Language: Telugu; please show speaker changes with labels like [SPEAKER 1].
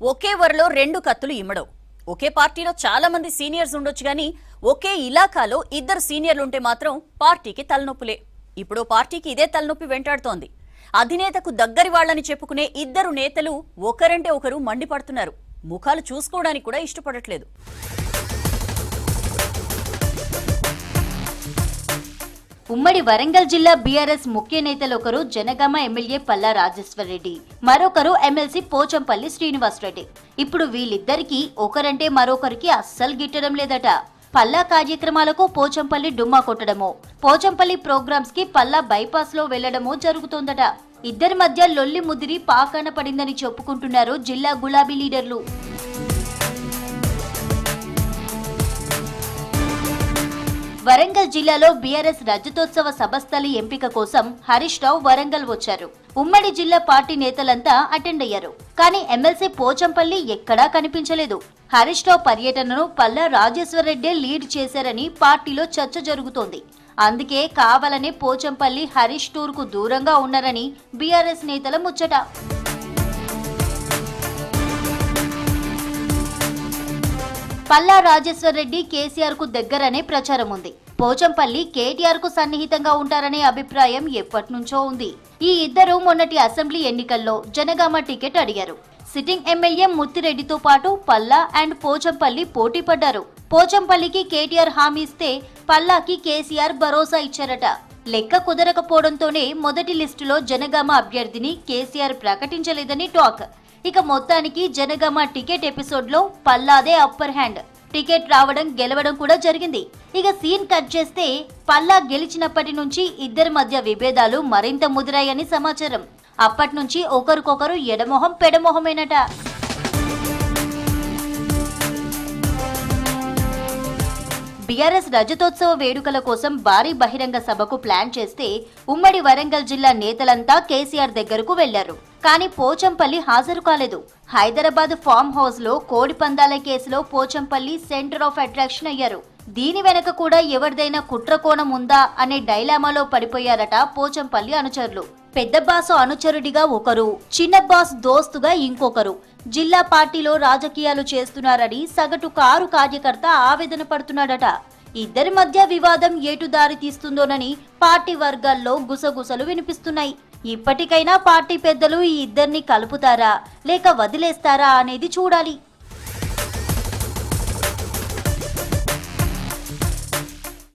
[SPEAKER 1] ఒకే వరలో రెండు కత్తులు ఇమ్మడవు. ఒకే పార్టీలో చాలా మంది సీనియర్స్ ఉండొచ్చు గానీ ఒకే ఇలాకాలో ఇద్దరు సీనియర్లు ఉంటే మాత్రం పార్టీకి తలనొప్పులే. ఇప్పుడు పార్టీకి ఇదే తలనొప్పి వెంటాడుతోంది. అధినేతకు దగ్గరి వాళ్ళని చెప్పుకునే ఇద్దరు నేతలు ఒకరంటే ఒకరు మండిపడుతున్నారు. ముఖాలు చూసుకోవడానికి కూడా ఇష్టపడట్లేదు.
[SPEAKER 2] ఉమ్మడి వరంగల్ జిల్లా బీఆర్ఎస్ ముఖ్య నేతలు ఒకరు జనగామ ఎమ్మెల్యే పల్లా రాజేశ్వర్ రెడ్డి, మరొకరు ఎమ్మెల్సీ పోచంపల్లి శ్రీనివాస్ రెడ్డి. ఇప్పుడు వీళ్ళిద్దరికీ ఒకరంటే మరొకరికి అస్సలు గిట్టడం లేదట. పల్లా కార్యక్రమాలకు పోచంపల్లి డుమ్మా కొట్టడమో, పోచంపల్లి ప్రోగ్రామ్స్ కి పల్లా బైపాస్ లో వెళ్లడమో జరుగుతోందట. ఇద్దరి మధ్య లొల్లి ముదిరి పాకాన పడిందని చెప్పుకుంటున్నారు జిల్లా గులాబీ లీడర్లు. వరంగల్ జిల్లాలో బీఆర్ఎస్ రజతోత్సవ సభస్థలి ఎంపిక కోసం హరీష్ రావు వరంగల్ వచ్చారు. ఉమ్మడి జిల్లా పార్టీ నేతలంతా అటెండ్ అయ్యారు. కానీ ఎమ్మెల్సీ పోచంపల్లి ఎక్కడా కనిపించలేదు. హరీష్ రావు పర్యటనను పల్లా రాజేశ్వర్ రెడ్డి లీడ్ చేశారని పార్టీలో చర్చ జరుగుతోంది. అందుకే కావాలనే పోచంపల్లి హరీష్ టూర్ కు దూరంగా ఉన్నారని బీఆర్ఎస్ నేతల ముచ్చట. పల్లా రాజేశ్వర్ రెడ్డి కేసీఆర్ కు దగ్గరనే ప్రచారం ఉంది. పోచంపల్లి కేటీఆర్ కు సన్నిహితంగా ఉంటారనే అభిప్రాయం ఎప్పటినుంచో ఉంది. ఈ ఇద్దరు మొన్నటి అసెంబ్లీ ఎన్నికల్లో జనగామ టికెట్ అడిగారు. సిట్టింగ్ ఎమ్మెల్యే ముత్తిరెడ్డితో పాటు పల్లా అండ్ పోచంపల్లి పోటీ పడ్డారు. పోచంపల్లికి కేటీఆర్ హామీ ఇస్తే పల్లాకి కేసీఆర్ భరోసా ఇచ్చారట. లెక్క కుదరకపోవడంతోనే మొదటి లిస్టులో జనగామ అభ్యర్థిని కేసీఆర్ ప్రకటించలేదని టాక్. ఇక మొత్తానికి జనగామ టికెట్ ఎపిసోడ్ లో పల్లాదే అప్పర్ హ్యాండ్. టికెట్ రావడం గెలవడం కూడా జరిగింది. ఇక సీన్ కట్ చేస్తే పల్లా గెలిచినప్పటి నుంచి ఇద్దరి మధ్య విభేదాలు మరింత ముదిరాయని సమాచారం. అప్పటి నుంచి ఒకరికొకరు ఎడమొహం పెడమొహమేనట. బీఆర్ఎస్ రజతోత్సవ వేడుకల కోసం భారీ బహిరంగ సభకు ప్లాన్ చేస్తే ఉమ్మడి వరంగల్ జిల్లా నేతలంతా కేసీఆర్ దగ్గరకు వెళ్లారు. కానీ పోచంపల్లి హాజరు కాలేదు. హైదరాబాద్ ఫామ్ హౌస్ లో కోడి పందాల కేసులో పోచంపల్లి సెంటర్ ఆఫ్ అట్రాక్షన్ అయ్యారు. దీని వెనక కూడా ఎవరిదైనా కుట్రకోణం ఉందా అనే డైలామాలో పడిపోయారట పోచంపల్లి అనుచరులు. పెద్ద బాసు అనుచరుడిగా ఒకరు, చిన్న బాస్ దోస్తుగా ఇంకొకరు జిల్లా పార్టీలో రాజకీయాలు చేస్తున్నారని సగటు కారు కార్యకర్త ఆవేదన పడుతున్నాడట. ఇద్దరి మధ్య వివాదం ఎటు దారి తీస్తుందోనని పార్టీ వర్గాల్లో గుసగుసలు వినిపిస్తున్నాయి. ఇప్పటికైనా పార్టీ పెద్దలు ఈ ఇద్దరిని కలుపుతారా లేక వదిలేస్తారా అనేది చూడాలి.